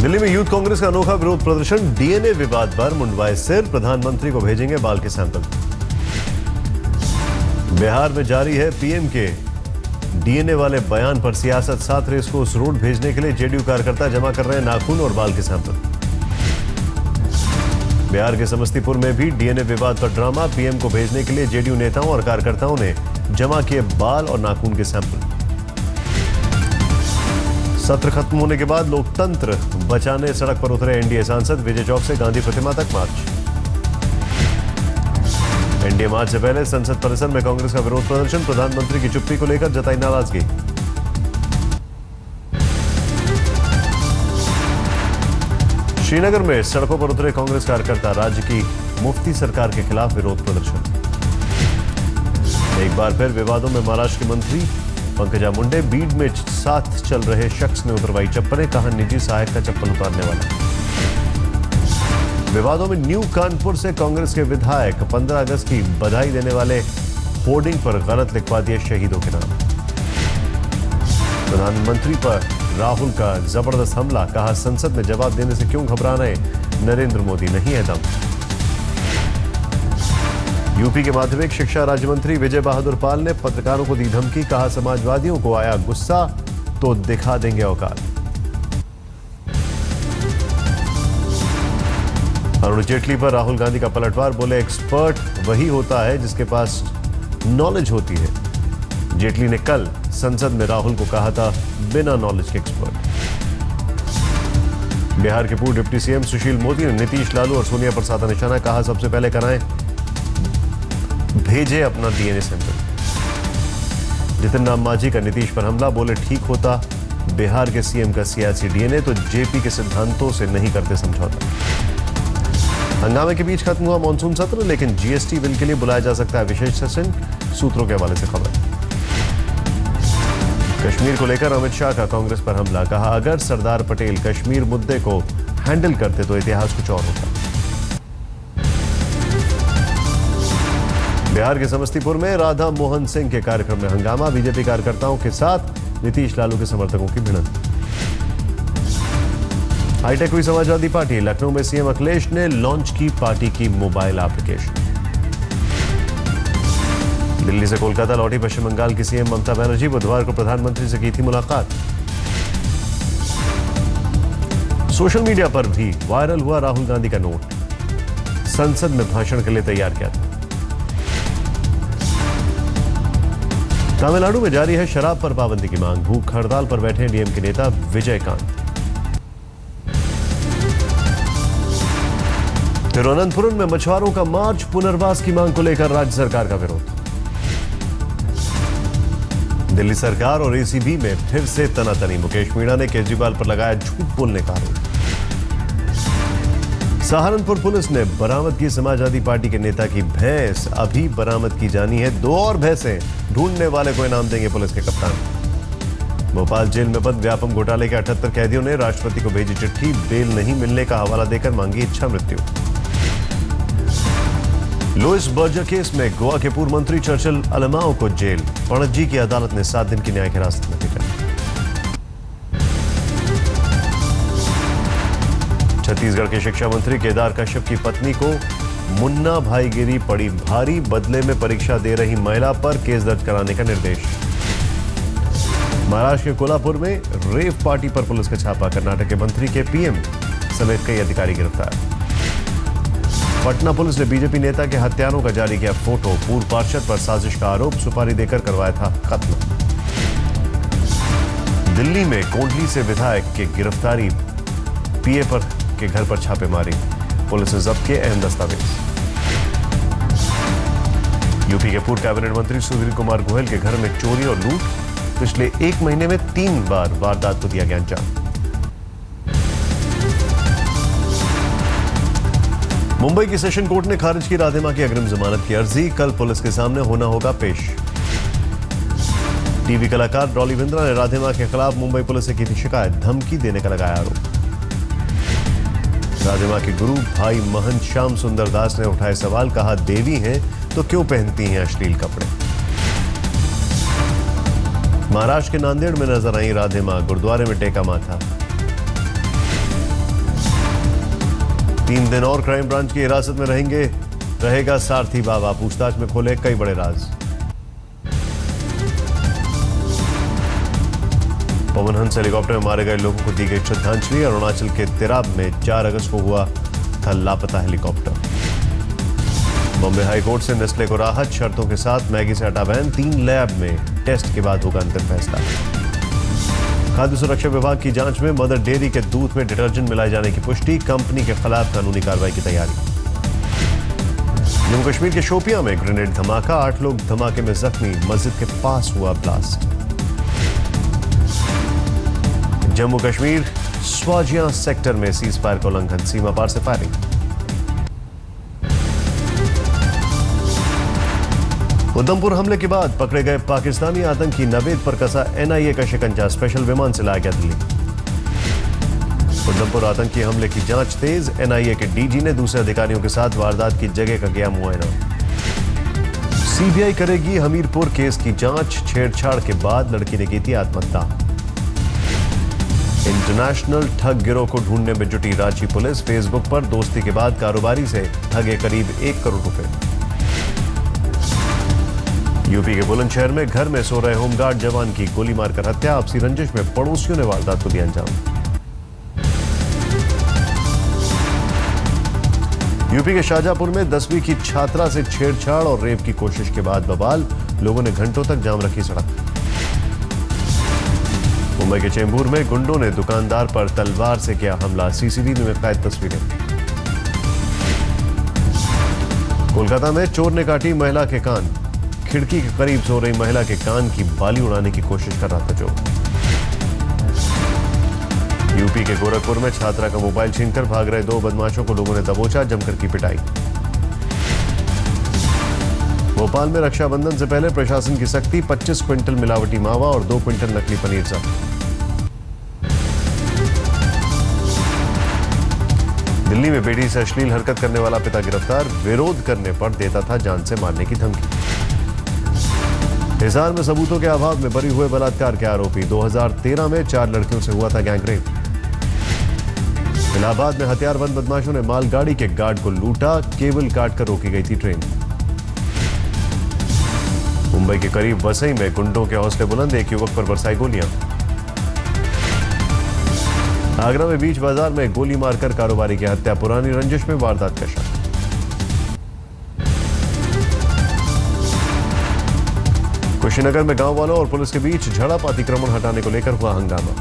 दिल्ली में यूथ कांग्रेस का अनोखा विरोध प्रदर्शन। डीएनए विवाद पर मुंडवाए सिर, प्रधानमंत्री को भेजेंगे बाल के सैंपल। बिहार में जारी है पीएम के डीएनए वाले बयान पर सियासत। 7 रेस को उस रोड भेजने के लिए जेडीयू कार्यकर्ता जमा कर रहे हैं नाखून और बाल के सैंपल। बिहार के समस्तीपुर में भी डीएनए विवाद पर ड्रामा। पीएम को भेजने के लिए जेडीयू नेताओं और कार्यकर्ताओं ने जमा किए बाल और नाखून के सैंपल। सत्र खत्म होने के बाद लोकतंत्र बचाने सड़क पर उतरे एनडीए सांसद। विजय चौक से गांधी प्रतिमा तक मार्च। एनडीए मार्च से पहले संसद परिसर में कांग्रेस का विरोध प्रदर्शन। प्रधानमंत्री की चुप्पी को लेकर जताई नाराजगी। श्रीनगर में सड़कों पर उतरे कांग्रेस कार्यकर्ता। राज्य की मुफ्ती सरकार के खिलाफ विरोध प्रदर्शन। एक बार फिर विवादों में महाराष्ट्र के मंत्री पंकजा मुंडे। बीड में साथ चल रहे शख्स ने उतरवाई चप्पलें, कहा निजी सहायक का चप्पल उतारने वाला। विवादों में न्यू कानपुर से कांग्रेस के विधायक 15 अगस्त की बधाई देने वाले होर्डिंग पर गलत लिखवा दिए शहीदों के नाम। प्रधानमंत्री पर राहुल का जबरदस्त हमला, कहा संसद में जवाब देने से क्यों घबरा रहे नरेंद्र मोदी, नहीं है दम। यूपी के माध्यमिक शिक्षा राज्य मंत्री विजय बहादुर पाल ने पत्रकारों को दी धमकी, कहा समाजवादियों को आया गुस्सा तो दिखा देंगे औकात। अरुण जेटली पर राहुल गांधी का पलटवार, बोले एक्सपर्ट वही होता है जिसके पास नॉलेज होती है। जेटली ने कल संसद में राहुल को कहा था बिना नॉलेज के एक्सपर्ट। बिहार के पूर्व डिप्टी सीएम सुशील मोदी ने नीतीश, लालू और सोनिया प्रसाद का निशाना, कहा सबसे पहले कराएं भेजे अपना डीएनए सैंपल। जितिन राम मांझी का नीतीश पर हमला, बोले ठीक होता बिहार के सीएम का सियासी डीएनए तो जेपी के सिद्धांतों से नहीं करते समझौता। हंगामे के बीच खत्म हुआ मानसून सत्र, लेकिन जीएसटी बिल के लिए बुलाया जा सकता है विशेष सेशन, सूत्रों के हवाले से खबर। कश्मीर को लेकर अमित शाह का कांग्रेस पर हमला, कहा अगर सरदार पटेल कश्मीर मुद्दे को हैंडल करते तो इतिहास कुछ और होता। बिहार के समस्तीपुर में राधा मोहन सिंह के कार्यक्रम में हंगामा। बीजेपी कार्यकर्ताओं के साथ नीतीश, लालू के समर्थकों की भिड़ंत। हाईटेक हुई समाजवादी पार्टी। लखनऊ में सीएम अखिलेश ने लॉन्च की पार्टी की मोबाइल एप्लीकेशन। दिल्ली से कोलकाता लौटी पश्चिम बंगाल की सीएम ममता बनर्जी। बुधवार को प्रधानमंत्री से की थी मुलाकात। सोशल मीडिया पर भी वायरल हुआ राहुल गांधी का नोट, संसद में भाषण के लिए तैयार किया था। तमिलनाडु में जारी है शराब पर पाबंदी की मांग। भूख हड़ताल पर बैठे डीएम के नेता विजयकांत। तिरुवनंतपुरम में मछुआरों का मार्च। पुनर्वास की मांग को लेकर राज्य सरकार का विरोध। दिल्ली सरकार और एसीबी में फिर से तनातनी। मुकेश मीणा ने केजरीवाल पर लगाया झूठ बोलने का आरोप। सहारनपुर पुलिस ने बरामद की समाजवादी पार्टी के नेता की भैंस। अभी बरामद की जानी है 2 और भैंसें। ढूंढने वाले को इनाम देंगे पुलिस के कप्तान। भोपाल जेल में बंद व्यापम घोटाले के 78 कैदियों ने राष्ट्रपति को भेजी चिट्ठी। बेल नहीं मिलने का हवाला देकर मांगी इच्छा मृत्यु। लुइस बर्जर केस में गोवा के पूर्व मंत्री चर्चिल अलमाओ को जेल। पणजी की अदालत ने 7 दिन की न्यायिक हिरासत में भेजा। छत्तीसगढ़ के शिक्षा मंत्री केदार कश्यप की पत्नी को मुन्ना भाईगिरी पड़ी भारी। बदले में परीक्षा दे रही महिला पर केस दर्ज कराने का निर्देश। महाराष्ट्र के कोल्हापुर में रेव पार्टी पर पुलिस का छापा। कर्नाटक के मंत्री के पीएम समेत कई अधिकारी गिरफ्तार। पटना पुलिस ने बीजेपी नेता के हत्यारों का जारी किया फोटो। पूर्व पार्षद पर साजिश का आरोप, सुपारी देकर करवाया था कत्ल। दिल्ली में कोंडली से विधायक की गिरफ्तारी। पीए पर के घर पर छापेमारी। पुलिस ने जब्त किए अहम दस्तावेज। यूपी के पूर्व कैबिनेट मंत्री सुधीर कुमार गोयल के घर में चोरी और लूट। पिछले 1 महीने में 3 बार वारदात को दिया गया अंजाम। मुंबई की सेशन कोर्ट ने खारिज की राधे मां की अग्रिम जमानत की अर्जी। कल पुलिस के सामने होना होगा पेश। टीवी कलाकार डॉली बिंद्रा ने राधे मां के खिलाफ मुंबई पुलिस से की थी शिकायत। धमकी देने का लगाया आरोप। राधे मां के गुरु भाई महंत श्याम सुंदर दास ने उठाए सवाल, कहा देवी हैं तो क्यों पहनती हैं अश्लील कपड़े। महाराष्ट्र के नांदेड़ में नजर आई राधे मां। गुरुद्वारे में टेका माथा। 3 दिन और क्राइम ब्रांच की हिरासत में रहेगा सारथी बाबा। पूछताछ में खोले कई बड़े राज। पवन हंस हेलीकॉप्टर में मारे गए लोगों को दी गई श्रद्धांजलि। अरुणाचल के तिराप में 4 अगस्त को हुआ था लापता हेलीकॉप्टर। बॉम्बे हाईकोर्ट से नेस्ले को राहत, शर्तों के साथ मैगी से हटा बैन। 3 लैब में टेस्ट के बाद होगा अंतिम फैसला। खाद्य सुरक्षा विभाग की जांच में मदर डेयरी के दूध में डिटर्जेंट मिलाए जाने की पुष्टि। कंपनी के खिलाफ कानूनी कार्रवाई की तैयारी। जम्मू कश्मीर के शोपियां में ग्रेनेड धमाका, 8 लोग धमाके में जख्मी। मस्जिद के पास हुआ ब्लास्ट। जम्मू कश्मीर स्वाजिया सेक्टर में सीज फायर का उल्लंघन, सीमा पार से फायरिंग। उधमपुर हमले के बाद पकड़े गए पाकिस्तानी आतंकी नवेद पर कसा एनआईए का शिकंजा, स्पेशल विमान से लाया गया दिल्ली। उधमपुर आतंकी हमले की जांच तेज, एनआईए के डीजी ने दूसरे अधिकारियों के साथ वारदात की जगह का किया मुआयना। सीबीआई करेगी हमीरपुर केस की जांच, छेड़छाड़ के बाद लड़की ने की थी आत्महत्या। इंटरनेशनल ठग गिरोह को ढूंढने में जुटी रांची पुलिस, फेसबुक पर दोस्ती के बाद कारोबारी से ठगे करीब 1 करोड़ रुपए। यूपी के बुलंदशहर में घर में सो रहे होमगार्ड जवान की गोली मारकर हत्या। आपसी रंजिश में पड़ोसियों ने वारदात को दिया अंजाम। यूपी के शाहजहांपुर में 10वीं की छात्रा से छेड़छाड़ और रेप की कोशिश के बाद बवाल, लोगों ने घंटों तक जाम रखी सड़क। मुंबई के चेंबूर में गुंडों ने दुकानदार पर तलवार से किया हमला, सीसीटीवी में कैद तस्वीरें। कोलकाता में चोर ने काटी महिला के कान, खिड़की के करीब सो रही महिला के कान की बाली उड़ाने की कोशिश कर रहा था चोर। यूपी के गोरखपुर में छात्रा का मोबाइल छीनकर भाग रहे 2 बदमाशों को लोगों ने दबोचा, जमकर की पिटाई। भोपाल में रक्षाबंधन से पहले प्रशासन की सख्ती, 25 क्विंटल मिलावटी मावा और 2 क्विंटल नकली पनीर जब्त। दिल्ली में बेटी से अश्लील हरकत करने वाला पिता गिरफ्तार, विरोध करने पर देता था जान से मारने की धमकी। हिसार में सबूतों के अभाव में बरी हुए बलात्कार के आरोपी, 2013 में 4 लड़कियों से हुआ था गैंगरेप। इलाहाबाद में हथियारबंद बदमाशों ने मालगाड़ी के गार्ड को लूटा, केबल काटकर रोकी गई थी ट्रेन। मुंबई के करीब वसई में गुंडों के हौसले बुलंद, एक युवक पर बरसाई गोलियां। आगरा में बीच बाजार में गोली मारकर कारोबारी की हत्या, पुरानी रंजिश में वारदात का शक। कुशीनगर में गांव वालों और पुलिस के बीच झड़प, अतिक्रमण हटाने को लेकर हुआ हंगामा।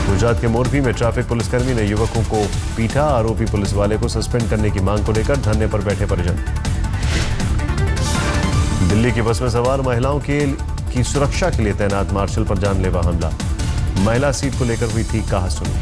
गुजरात के मोरबी में ट्रैफिक पुलिसकर्मी ने युवकों को पीटा, आरोपी पुलिस वाले को सस्पेंड करने की मांग को लेकर धरने पर बैठे परिजन। दिल्ली की बस में सवार महिलाओं की सुरक्षा के लिए तैनात मार्शल पर जानलेवा हमला, महिला सीट को लेकर हुई थी कहासुनी।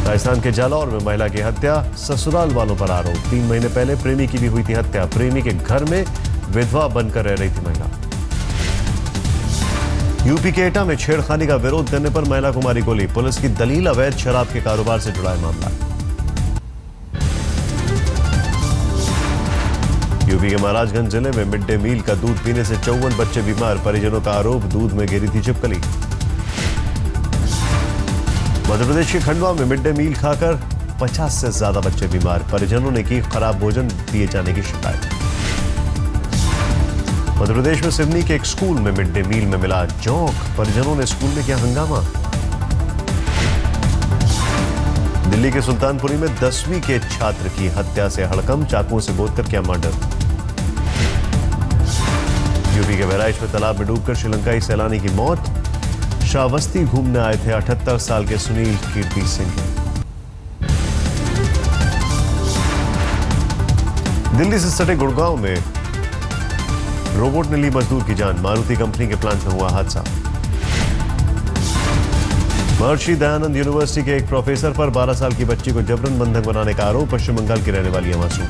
राजस्थान के जालौर में महिला की हत्या, ससुराल वालों पर आरोप, 3 महीने पहले प्रेमी की भी हुई थी हत्या, प्रेमी के घर में विधवा बनकर रह रही थी महिला। यूपी के एटा में छेड़खानी का विरोध करने पर महिला को मारी गोली, पुलिस की दलील अवैध शराब के कारोबार से जुड़ा है मामला। यूपी के महाराजगंज जिले में मिड डे मील का दूध पीने से 54 बच्चे बीमार, परिजनों का आरोप दूध में गिरी थी छिपकली। मध्य प्रदेश के खंडवा में मिड डे मील खाकर 50 से ज्यादा बच्चे बीमार, परिजनों ने की खराब भोजन दिए जाने की शिकायत। मध्य प्रदेश में सिवनी के एक स्कूल में मिड डे मील में मिला जोंक, परिजनों ने स्कूल में किया हंगामा। दिल्ली के सुल्तानपुरी में 10वीं के छात्र की हत्या से हड़कंप, चाकुओं से गोदकर किया मर्डर। यूपी के बहराइच में तालाब में डूबकर श्रीलंकाई सैलानी की मौत, श्रावस्ती घूमने आए थे 78 साल के सुनील कीर्ति सिंह। दिल्ली से सटे गुड़गांव में रोबोट ने ली मजदूर की जान, मारुति कंपनी के प्लांट में हुआ हादसा। महर्षि दयानंद यूनिवर्सिटी के एक प्रोफेसर पर 12 साल की बच्ची को जबरन बंधक बनाने का आरोप, पश्चिम बंगाल की रहने वाली है मासूम।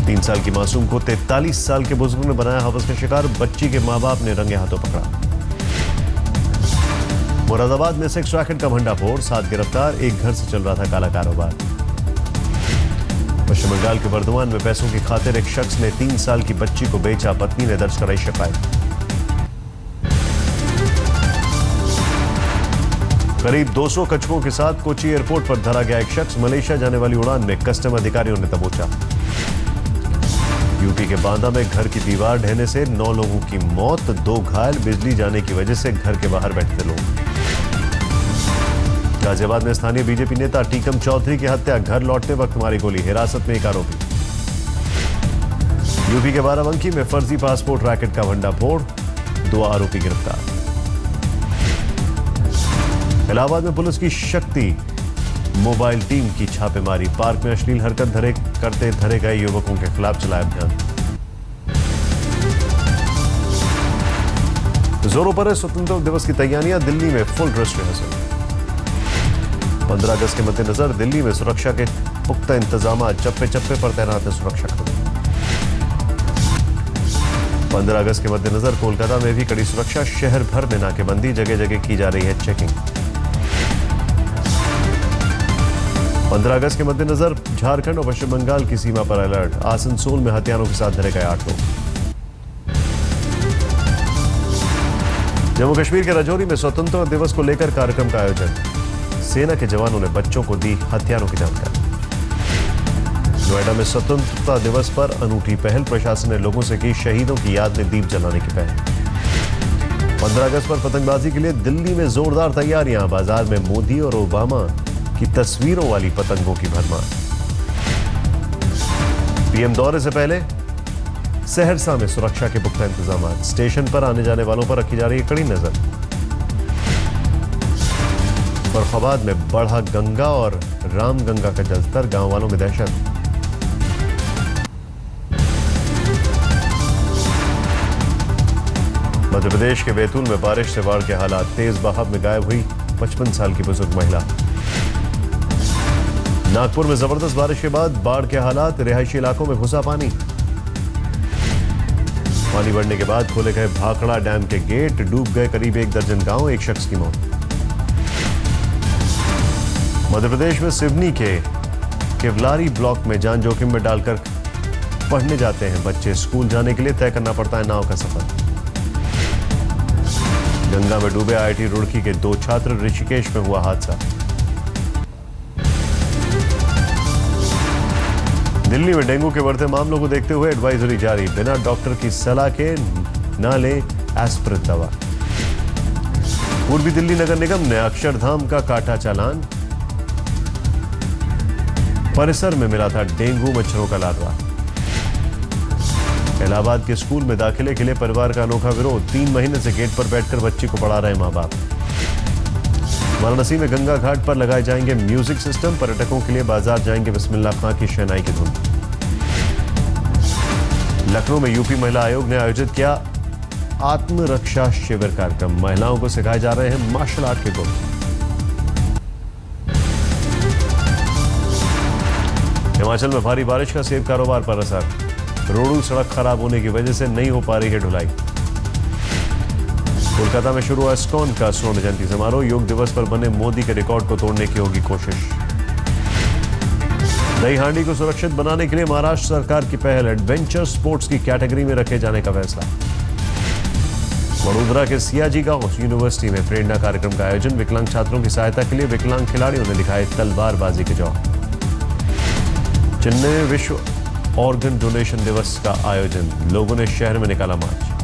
3 साल की मासूम को 43 साल के बुजुर्ग ने बनाया हवस का शिकार, बच्ची के मां बाप ने रंगे हाथों पकड़ा। मुरादाबाद में सेक्स रैकेट का भंडाफोड़, 7 गिरफ्तार, एक घर से चल रहा था काला कारोबार। पश्चिम बंगाल के बर्धमान में पैसों की खातिर एक शख्स ने 3 साल की बच्ची को बेचा, पत्नी ने दर्ज कराई शिकायत। करीब 200 कछुओं के साथ कोची एयरपोर्ट पर धरा गया एक शख्स। मलेशिया जाने वाली उड़ान में कस्टम अधिकारियों ने दबोचा। यूपी के बांदा में घर की दीवार ढहने से 9 लोगों की मौत, 2 घायल। बिजली जाने की वजह से घर के बाहर बैठे लोग। गाजियाबाद में स्थानीय बीजेपी नेता टीकम चौधरी की हत्या, घर लौटते वक्त मारी गोली, हिरासत में एक आरोपी। यूपी के बाराबंकी में फर्जी पासपोर्ट रैकेट का भंडाफोड़, 2 आरोपी गिरफ्तार। इलाहाबाद में पुलिस की शक्ति मोबाइल टीम की छापेमारी, पार्क में अश्लील हरकत करते धरे गए युवकों के खिलाफ चलाया अभियान। जोरों पर है स्वतंत्रता दिवस की तैयारियां, दिल्ली में फुल ड्रेस रिहर्सल। 15 अगस्त के मद्देनजर दिल्ली में सुरक्षा के पुख्ता इंतजाम, चप्पे चप्पे पर तैनात है सुरक्षा कर्मी। 15 अगस्त के मद्देनजर कोलकाता में भी कड़ी सुरक्षा, शहर भर में नाकेबंदी, जगह जगह की जा रही है चेकिंग। 15 अगस्त के मद्देनजर झारखंड और पश्चिम बंगाल की सीमा पर अलर्ट, आसनसोल में हथियारों के साथ धरे गए 8 लोग। जम्मू कश्मीर के राजौरी में स्वतंत्रता दिवस को लेकर कार्यक्रम का आयोजन, सेना के जवानों ने बच्चों को दी हथियारों की जानकारी। नोएडा में स्वतंत्रता दिवस पर अनूठी पहल, प्रशासन ने लोगों से की शहीदों की याद में दीप जलाने की पहल। 15 अगस्त पर पतंगबाजी के लिए दिल्ली में जोरदार तैयारियां, बाजार में मोदी और ओबामा की तस्वीरों वाली पतंगों की भरमार। पीएम दौरे से पहले सहरसा में सुरक्षा के पुख्ता इंतजाम, स्टेशन पर आने जाने वालों पर रखी जा रही है कड़ी नजर। फर्रुखाबाद में बढ़ा गंगा और रामगंगा का जलस्तर, गांव वालों में दहशत। मध्य प्रदेश के बैतूल में बारिश से बाढ़ के हालात, तेज बहाव में गायब हुई 55 साल की बुजुर्ग महिला। नागपुर में जबरदस्त बारिश के बाद बाढ़ के हालात, रिहायशी इलाकों में घुसा पानी। पानी बढ़ने के बाद खोले गए भाखड़ा डैम के गेट, डूब गए करीब 1 दर्जन गांव, 1 शख्स की मौत। मध्य प्रदेश में सिवनी के केवलारी ब्लॉक में जान जोखिम में डालकर पढ़ने जाते हैं बच्चे, स्कूल जाने के लिए तय करना पड़ता है नाव का सफर। गंगा में डूबे आईआईटी रुड़की के 2 छात्र, ऋषिकेश में हुआ हादसा। दिल्ली में डेंगू के बढ़ते मामलों को देखते हुए एडवाइजरी जारी, बिना डॉक्टर की सलाह के न ले एस्पिरिन दवा। पूर्वी दिल्ली नगर निगम ने अक्षरधाम का काटा चालान, परिसर में मिला था डेंगू मच्छरों का लार्वा। इलाहाबाद के स्कूल में दाखिले के लिए परिवार का अनोखा विरोध, 3 महीने से गेट पर बैठकर बच्ची को पढ़ा रहे मां बाप। वाराणसी में गंगा घाट पर लगाए जाएंगे म्यूजिक सिस्टम, पर्यटकों के लिए बाजार जाएंगे बिस्मिल्लाह खां की शहनाई की धुन। लखनऊ में यूपी महिला आयोग ने आयोजित किया आत्मरक्षा शिविर कार्यक्रम, महिलाओं को सिखाए जा रहे हैं मार्शल आर्ट के गुण। हिमाचल में भारी बारिश का सेब कारोबार पर असर, रोडू सड़क खराब होने की वजह से नहीं हो पा रही है ढुलाई। कोलकाता में शुरू हुआ इस्कॉन का स्वर्ण जयंती समारोह, योग दिवस पर बने मोदी के रिकॉर्ड को तोड़ने की होगी कोशिश। दही हांडी को सुरक्षित बनाने के लिए महाराष्ट्र सरकार की पहल, एडवेंचर स्पोर्ट्स की कैटेगरी में रखे जाने का फैसला। वडोदरा के सियाजी गांव यूनिवर्सिटी में प्रेरणा कार्यक्रम का आयोजन, विकलांग छात्रों की सहायता के लिए विकलांग खिलाड़ियों ने दिखाए तलवारबाजी के जौहर। चेन्नई में विश्व ऑर्गन डोनेशन दिवस का आयोजन, लोगों ने शहर में निकाला मार्च।